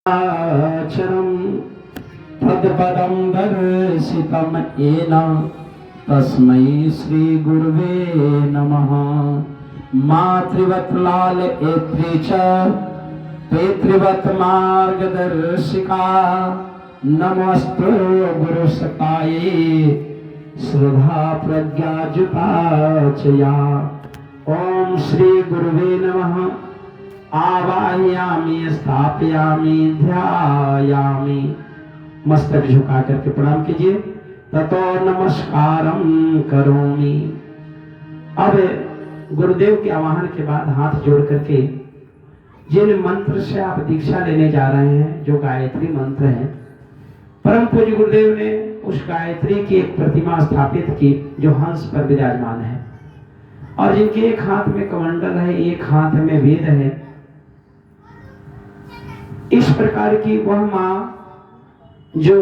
आचरम तत्पदं दर्शितं येन तस्मै श्री गुरुवे नमः। मातृवत् लालयित्री च पितृवत् मार्गदर्शिका नमोस्तु गुरुसखायै श्रद्धा प्रज्ञाजुता च या। ओम श्री गुरुवे नमः। आवाहयामि स्थापयामि ध्यायामि। मस्तक झुका करके प्रणाम कीजिए। ततो नमस्कारम करोमि। अब गुरुदेव के आवाहन के बाद हाथ जोड़ करके जिन मंत्र से आप दीक्षा लेने जा रहे हैं, जो गायत्री मंत्र है, परम पूज्य गुरुदेव ने उस गायत्री की एक प्रतिमा स्थापित की जो हंस पर विराजमान है और जिनके एक हाथ में कमंडल है, एक हाथ में वेद है। इस प्रकार की वह माँ जो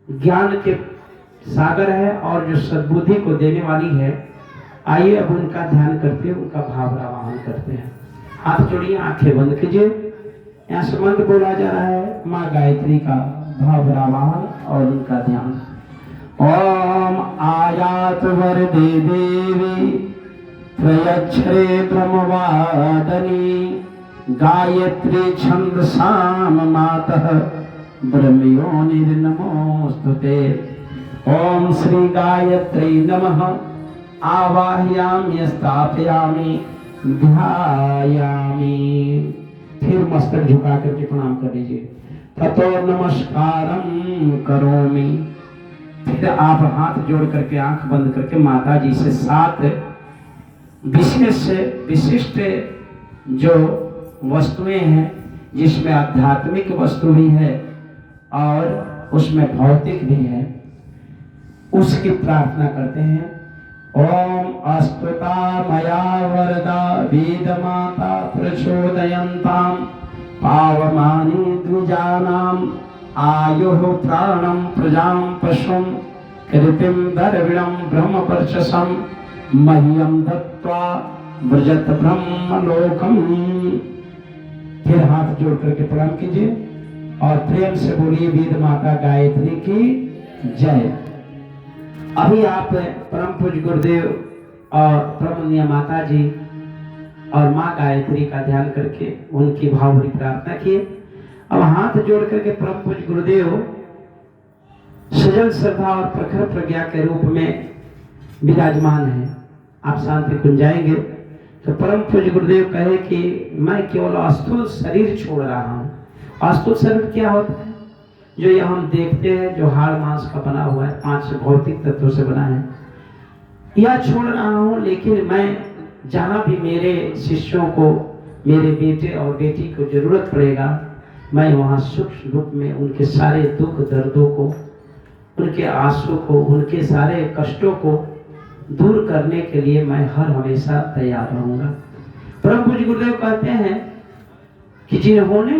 ज्ञान के सागर है और जो सद्बुद्धि को देने वाली है, आइए अब उनका ध्यान करते हुए उनका भावावाहन करते हैं। हाथ जोड़िए, आंखें बंद कीजिए। यहाँ से मंत्र बोला जा रहा है माँ गायत्री का भावावाहन और उनका ध्यान। ओम आयात वरदे देवी त्रयक्षरे ब्रह्मवादनी गायत्री छंदसाम मातः ब्रह्मयोनिर्नमोस्तुते। ओम श्री गायत्री नमः। आवाहयामि स्थापयामि ध्यायामि। फिर मस्तक झुका करके प्रणाम कर लीजिए। ततो नमस्कारम करोमि। फिर आप हाथ जोड़ करके आंख बंद करके माता जी से 7 विशेष विशिष्ट जो वस्तुएं हैं, जिसमें आध्यात्मिक वस्तु भी है और उसमें भौतिक भी है, उसकी प्रार्थना करते हैं। ओम अस्तुता मया वरदा वेद माता प्रचोदयन्ताम पावमानि द्विजानाम आयुः प्राणं प्रजां पशुं कृतिं दर्विणं ब्रह्मवर्चसं मह्यं दत्त्वा व्रजत ब्रह्मलोकम्। फिर हाथ जोड़ करके प्रणाम कीजिए और प्रेम से बोलिए वेद माता गायत्री की जय। अभी आप परम पूज्य गुरुदेव और परमनीय माता जी और माँ गायत्री का ध्यान करके उनकी भावभरी प्रार्थना किए। अब हाथ जोड़ करके परम पूज्य गुरुदेव सजल श्रद्धा और प्रखर प्रज्ञा के रूप में विराजमान है। आप शांति कुंज जाएंगे तो परम पूज्य गुरुदेव कहे कि मैं केवल अस्थूल शरीर छोड़ रहा हूँ। अस्थूल शरीर क्या होता है? जो ये हम देखते हैं, जो हाड़ मांस का बना हुआ है, 5 भौतिक तत्वों से बना है, यह छोड़ रहा हूँ। लेकिन मैं जहाँ भी मेरे शिष्यों को, मेरे बेटे और बेटी को जरूरत पड़ेगा, मैं वहाँ सूक्ष्म रूप में उनके सारे दुख दर्दों को, उनके आंसू को, उनके सारे कष्टों को दूर करने के लिए मैं हर हमेशा तैयार रहूंगा। परम पूज्य गुरुदेव कहते हैं कि जिन्होंने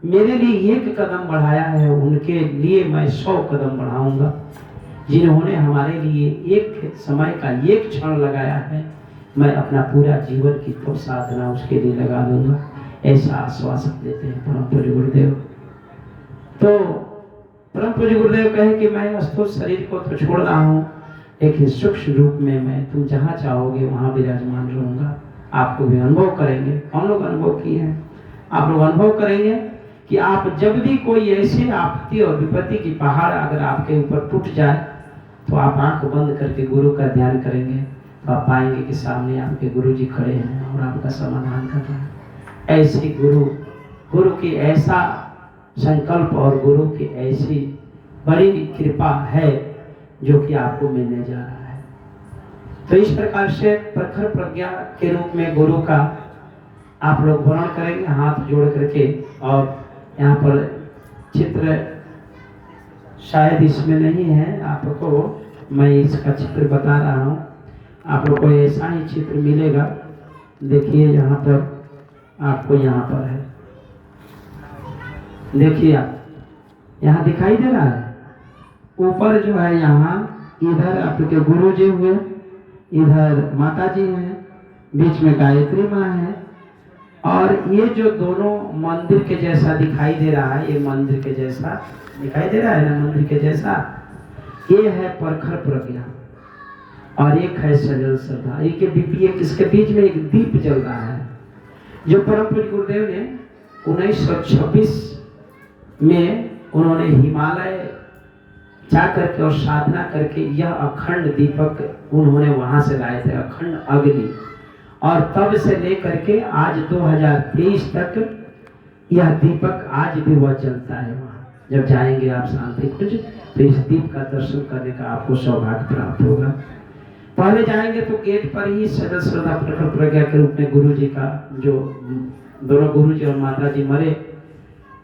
मेरे लिए 1 कदम बढ़ाया है, उनके लिए मैं 100 कदम बढ़ाऊंगा। जिन्होंने हमारे लिए एक समय का 1 क्षण लगाया है, मैं अपना पूरा जीवन की तो साधना उसके लिए लगा दूंगा। ऐसा आश्वासन देते हैं परम पूज्य गुरुदेव। तो परम पूज्य गुरुदेव कहे कि मैं अस्थूल शरीर को तो छोड़ रहा हूँ, लेकिन सूक्ष्म रूप में मैं तुम जहाँ चाहोगे वहाँ विराजमान रहूंगा। आपको भी अनुभव करेंगे। हम लोग अनुभव किए हैं, आप लोग अनुभव करेंगे कि आप जब भी कोई ऐसी आपत्ति और विपत्ति की पहाड़ अगर आपके ऊपर टूट जाए तो आप आंख बंद करके गुरु का ध्यान करेंगे तो आप पाएंगे कि सामने आपके गुरु जी खड़े हैं और आपका समाधान कर रहे हैं। ऐसी गुरु की ऐसा संकल्प और गुरु की ऐसी बड़ी कृपा है जो कि आपको मिलने जा रहा है। तो इस प्रकार से प्रखर प्रज्ञा के रूप में गुरु का आप लोग वर्णन करेंगे हाथ जोड़ करके। और यहाँ पर चित्र शायद इसमें नहीं है, आपको मैं इसका चित्र बता रहा हूँ। आप लोग को ऐसा ही चित्र मिलेगा। देखिए यहाँ पर आपको, यहाँ पर है, देखिए आप यहाँ दिखाई दे रहा है। ऊपर जो है यहाँ, इधर आपके गुरु जी हुए, इधर माता जी हैं, बीच में गायत्री माँ है और ये जो दोनों मंदिर के जैसा दिखाई दे रहा है, ये मंदिर के जैसा दिखाई दे रहा है ना, मंदिर के जैसा, ये है प्रखर प्रज्ञा और एक है सजल श्रद्धा। इसके बीच में एक दीप जल रहा है जो परम पूज्य गुरुदेव ने 1926 में उन्होंने हिमालय जा करके और साधना करके यह अखंड दीपक उन्होंने वहां से लाए थे, अखंड अग्नि। और तब से लेकर के आज 2023 तक यह दीपक आज भी वह जलता है। वहाँ जब जाएंगे आप शांति कुंज तो इस दीप का दर्शन करने का आपको सौभाग्य प्राप्त होगा। पहले जाएंगे तो गेट पर ही सजल श्रद्धा प्रखर प्रज्ञा के रूप में गुरु जी का, जो दोनों गुरु जी और माता जी मरे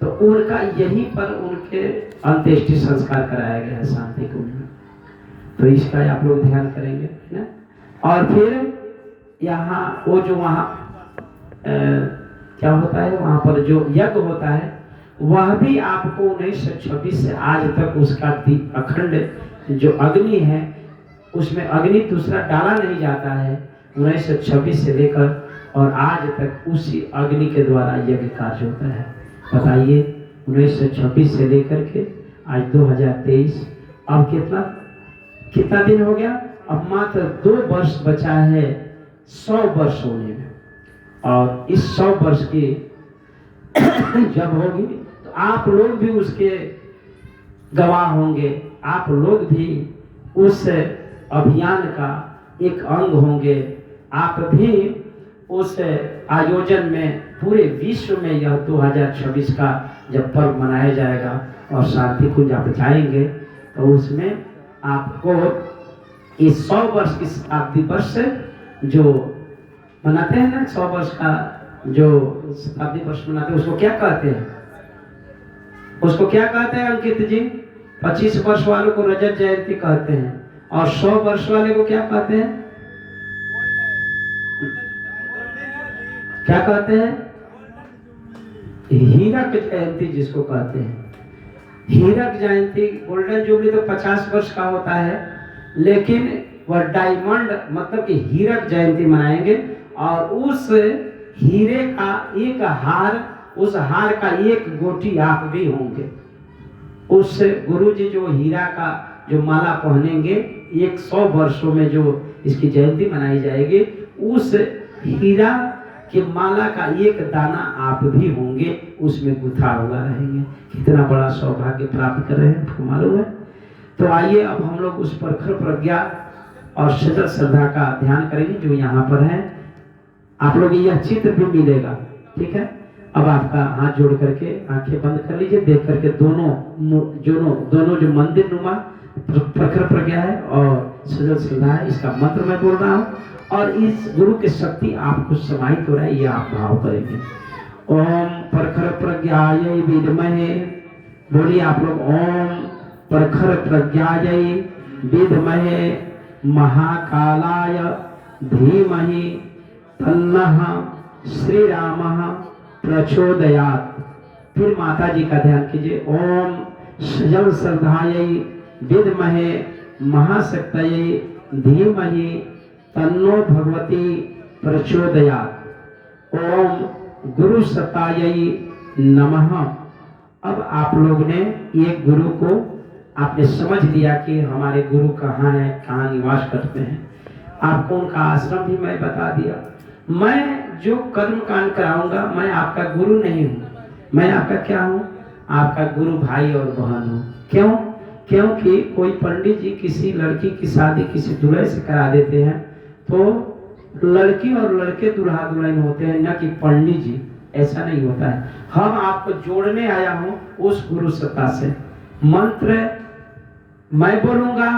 तो उनका यहीं पर उनके अंत्येष्टि संस्कार कराया गया है शांति कुंज में। तो इसका आप लोग ध्यान करेंगे ना। और फिर यहाँ वो जो वहाँ क्या होता है, वहाँ पर जो यज्ञ होता है वह भी आपको 1926 से आज तक उसका अखंड जो अग्नि है उसमें अग्नि दूसरा डाला नहीं जाता है। 1926 से लेकर और आज तक उसी अग्नि के द्वारा यज्ञ कार्य होता है। बताइए 1926 से लेकर के आज 2023, अब कितना दिन हो गया? अब मात्र 2 वर्ष बचा है 100 वर्ष होने में। और इस 100 वर्ष की जब होगी तो आप लोग भी उसके गवाह होंगे, आप लोग भी उस अभियान का एक अंग होंगे, आप भी उस आयोजन में पूरे विश्व में यह 2026 का जब पर्व मनाया जाएगा और शांति कुंज आप जाएंगे तो उसमें आपको इस 100 वर्ष की शताब्दी वर्ष जो मनाते हैं ना, 100 वर्ष का जो शताब्दी वर्ष मनाते हैं उसको क्या कहते हैं? उसको क्या कहते हैं अंकित जी? 25 वर्ष वालों को रजत जयंती कहते हैं और 100 वर्ष वाले को क्या कहते हैं? क्या कहते हैं? हीरक जयंती जिसको कहते हैं। हीरक जयंती, गोल्डन जुबली तो 50 वर्ष का होता है, लेकिन वह डायमंड मतलब कि हीरक जयंती मनाएंगे और उस हीरे का एक हार, उस हार का एक गोटी आप भी होंगे। उस गुरु जी जो हीरा का जो माला पहनेंगे, 100 वर्षों में जो इसकी जयंती मनाई जाएगी, उस हीरा कि माला का एक दाना आप भी होंगे, उसमें गुथा हुआ रहेंगे। कितना बड़ा सौभाग्य प्राप्त कर रहे हैं, आपको मालूम है। तो आइए अब हम लोग उस प्रखर प्रज्ञा और सजल श्रद्धा का ध्यान करेंगे जो यहाँ पर है। आप लोग यह चित्र भी मिलेगा, ठीक है। अब आपका हाथ जोड़ करके आंखें बंद कर लीजिए, देख करके दोनों जो मंदिर नुमा प्रखर प्रज्ञा है और सजल श्रद्धा है, इसका मंत्र मैं बोल रहा हूँ और इस गुरु की शक्ति आपको समाहित हो रहा है, ये आप भाव करेंगे। ओम प्रखर प्रज्ञायै विद्महे, बोलिए आप लोग, ओम प्रखर प्रज्ञायै विद्महे महाकालाय धीमहि तन्नः श्री रामः प्रचोदयात्। फिर माता जी का ध्यान कीजिए। ओम सजल श्रद्धायै विद्महे महाशक्तये धीमहि तन्नो भगवती प्रचोदयात्। ओम गुरु सत्तायै नमः। अब आप लोग ने एक गुरु को आपने समझ लिया कि हमारे गुरु कहाँ है, कहाँ निवास करते हैं। आपको उनका आश्रम भी मैं बता दिया। मैं जो कर्म कांड कराऊंगा, मैं आपका गुरु नहीं हूँ, मैं आपका क्या हूँ? आपका गुरु भाई और बहन हूँ। क्यों? क्योंकि कोई पंडित जी किसी लड़की की शादी किसी दूल्हे से करा देते हैं तो लड़की और लड़के दूल्हा दुल्हन होते हैं, न कि पंडित जी। ऐसा नहीं होता है। हम आपको जोड़ने आया हूँ उस गुरु सत्ता से। मंत्र मैं बोलूंगा,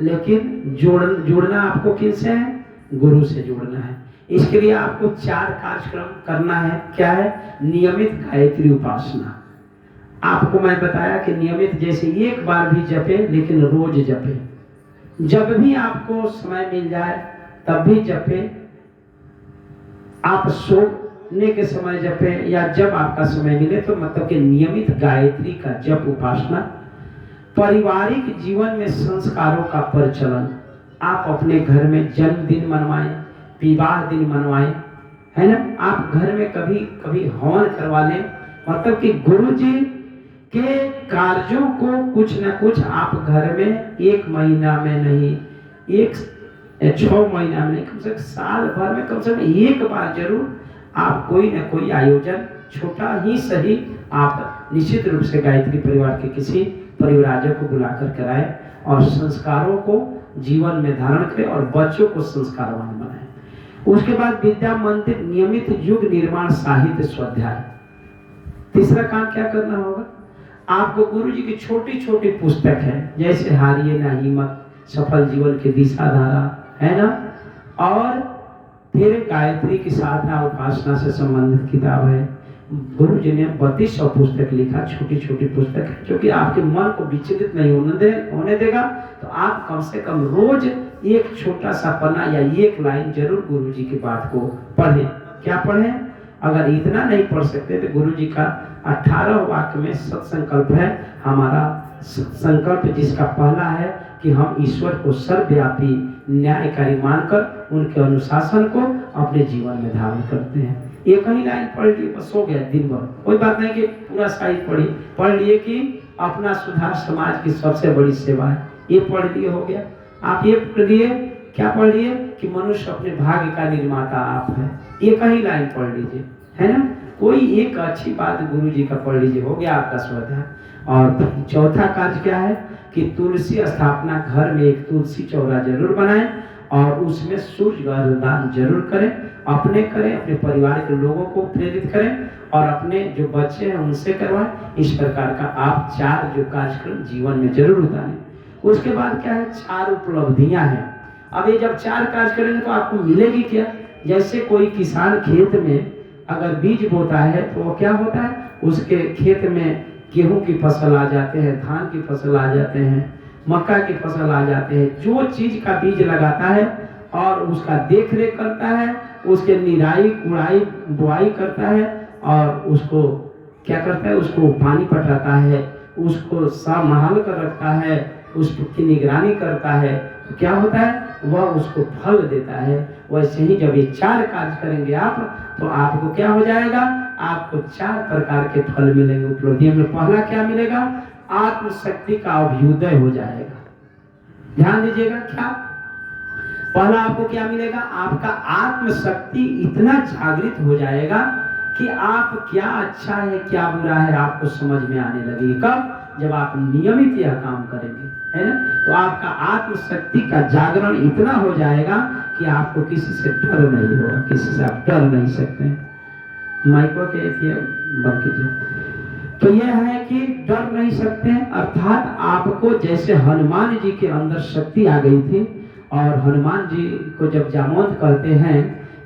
लेकिन जोड़ना आपको किनसे है? गुरु से जोड़ना है। इसके लिए आपको 4 कार्यक्रम करना है। क्या है? नियमित गायत्री उपासना। आपको मैं बताया कि नियमित जैसे एक बार भी जपे, लेकिन रोज जपे। जब भी आपको समय मिल जाए तब भी जपे। आप सोने के समय जपे या जब आपका समय मिले, तो मतलब कि नियमित गायत्री का जप उपासना। पारिवारिक जीवन में संस्कारों का प्रचलन। आप अपने घर में जन्मदिन मनवाएं, विवाह दिन मनवाएं, है ना। आप घर में कभी कभी हवन करवा लें, मतलब कि गुरु जी के कार्यों को कुछ ना कुछ आप घर में 1 महीना में नहीं, 6 महीना में नहीं, कम से कम साल भर में कम से कम एक बार जरूर आप कोई ना कोई आयोजन छोटा ही सही आप निश्चित रूप से गायत्री परिवार के किसी परिवारजन को बुलाकर कराएं और संस्कारों को जीवन में धारण करें और बच्चों को संस्कारवान बनाएं। उसके बाद विद्या मंदिर नियमित युग निर्माण साहित्य स्वाध्याय। तीसरा काम क्या करना होगा, आपको गुरु जी की छोटी छोटी पुस्तक है, जैसे हारिए ना हिम्मत, सफल जीवन की दिशा धारा, है ना, और फिर गायत्री की साधना उपासना से संबंधित किताब है। गुरु जी ने 3200 पुस्तक लिखा, छोटी छोटी पुस्तक है, जो कि आपके मन को विचलित नहीं होने देगा। तो आप कम से कम रोज एक छोटा सा पन्ना या 1 लाइन जरूर गुरु जी की बात को पढ़ें। क्या पढ़ें? अगर इतना नहीं पढ़ सकते तो गुरु जी का 18 वाक्य में सत्संकल्प है। हमारा संकल्प जिसका पहला है कि हम ईश्वर को सर्वव्यापी न्यायकारी मानकर उनके अनुशासन को अपने जीवन में धारण करते हैं। एक ही लाइन पढ़ ली बस हो गया दिन भर, कोई बात नहीं कि पूरा साहित्य पढ़ लिए कि अपना सुधार समाज की सबसे बड़ी सेवा है, ये पढ़ लिए हो गया। आप ये पढ़ लिए, क्या पढ़ लिए कि मनुष्य अपने भाग्य का निर्माता आप है, एक ही लाइन पढ़ लीजिए, है ना। कोई एक अच्छी बात गुरु जी का पढ़ लीजिए, हो गया आपका स्वाध्याय। और चौथा कार्य क्या है कि तुलसी स्थापना, घर में एक तुलसी चौरा जरूर बनाएं और उसमें सूर्य दान जरूर करें, अपने करें, अपने परिवार के लोगों को प्रेरित करें और अपने जो बच्चे हैं उनसे करवाएं। इस प्रकार का आप 4 जो कार्यक्रम जीवन में जरूर उतारें। उसके बाद क्या है, 4 उपलब्धियां हैं। अब ये जब 4 कार्य करेंगे तो आपको मिलेगी क्या, जैसे कोई किसान खेत में अगर बीज बोता है तो वो क्या होता है, उसके खेत में गेहूं की फसल आ जाते हैं, धान की फसल आ जाते हैं, मक्का की फसल आ जाते हैं। जो चीज का बीज लगाता है और उसका देख रेख करता है, उसके निराई कुड़ाई बुआई करता है और उसको क्या करता है, उसको पानी पटाता है, उसको संभाल कर रखता है, उसकी निगरानी करता है, तो क्या होता है, वह उसको फल देता है। वैसे ही जब ये 4 कार्य करेंगे आप, तो आपको क्या हो जाएगा, आपको 4 प्रकार के फल मिलेंगे उपलब्धियों में। पहला क्या मिलेगा, आत्मशक्ति का अभ्युदय हो जाएगा। ध्यान दीजिएगा, क्या पहला आपको क्या मिलेगा, आपका आत्मशक्ति इतना जागृत हो जाएगा कि आप क्या अच्छा है क्या बुरा है आपको समझ में आने लगेगी। कब, जब आप नियमित यह काम करेंगे, है ना। तो आपका आत्मशक्ति का जागरण इतना हो जाएगा कि आपको किसी से डर नहीं होगा, किसी से आप डर नहीं सकते। माइको के बंद कीजिए। तो यह है कि डर नहीं सकते, अर्थात आपको जैसे हनुमान जी के अंदर शक्ति आ गई थी। और हनुमान जी को जब जामवंत कहते हैं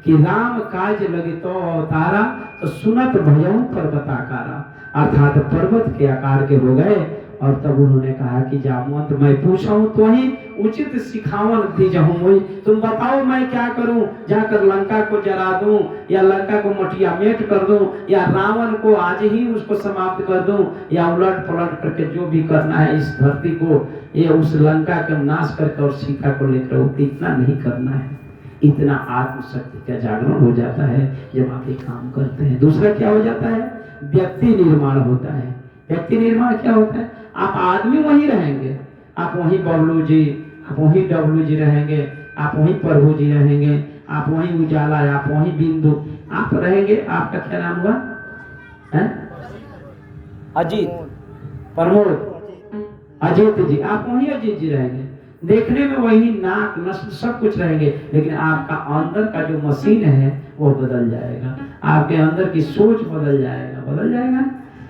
कि राम काज लगे तो अवतारा, तो सुनत भयऊ पर्वत आकारा, अर्थात पर्वत के आकार के हो गए। और तब उन्होंने कहा कि जामवंत मैं पूछा हूं तो ही उचित सिखावन दीजहूं, तुम बताओ मैं क्या करूं, जाकर लंका को जला दूं या लंका को मटिया मेट कर दूं या रावण को आज ही उसको समाप्त कर दूं या उलट पलट करके जो भी करना है इस धरती को, ये उस लंका का नाश करके और सीता को लेकर, इतना नहीं करना है। इतना आत्मशक्ति का जागरण हो जाता है जब आप ये काम करते हैं। दूसरा क्या हो जाता है, व्यक्ति निर्माण होता है। व्यक्ति निर्माण क्या होता है, आप आदमी वहीं रहेंगे, आप वहीं बबलू जी, आप वहीं डब्लू जी रहेंगे, आप वहीं प्रभु जी रहेंगे, आप वहीं उजाला, आप वहीं बिंदु, आप रहेंगे। आपका क्या नाम हुआ है, अजीत, प्रमोद, अजीत जी, आप वहीं अजीत जी रहेंगे। देखने में वही नाक नस्ल सब कुछ रहेंगे, लेकिन आपका अंदर का जो मशीन है वो बदल जाएगा, आपके अंदर की सोच बदल जाएगा।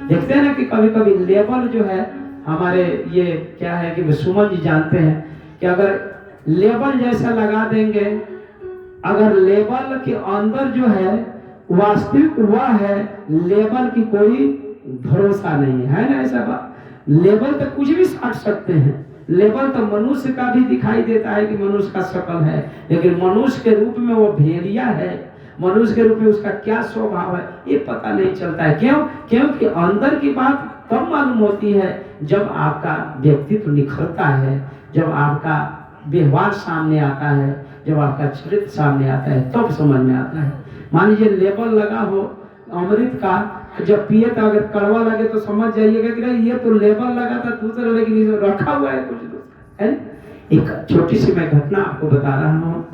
देखते हैं ना कि कभी कभी लेबल जो है हमारे, ये क्या है कि सुमन जी जानते हैं कि अगर लेबल जैसा लगा देंगे, अगर लेबल के अंदर जो है वास्तविक वह है, लेबल की कोई भरोसा नहीं है ना। ऐसा बात, लेबल तो कुछ भी साट सकते हैं, लेबल तो मनुष्य का भी दिखाई देता है कि मनुष्य का शकल है, लेकिन मनुष्य के रूप में वो भेड़िया है, मनुष्य के रूप में उसका क्या स्वभाव है ये पता नहीं चलता है। क्यों? क्योंकि अंदर की बात कब मालूम होती है, जब आपका व्यक्तित्व निखरता है, जब आपका व्यवहार सामने आता है, जब आपका चरित्र सामने आता है, तब समझ में आता है। मान लीजिए लेबल लगा हो अमृत का, जब पिए तो अगर कड़वा लगे तो समझ जाइएगा कि नहीं ये तो लेबल लगा था दूसरा, लेकिन रखा हुआ है कुछ दूसरा है। एक छोटी सी मैं घटना आपको बता रहा हूँ।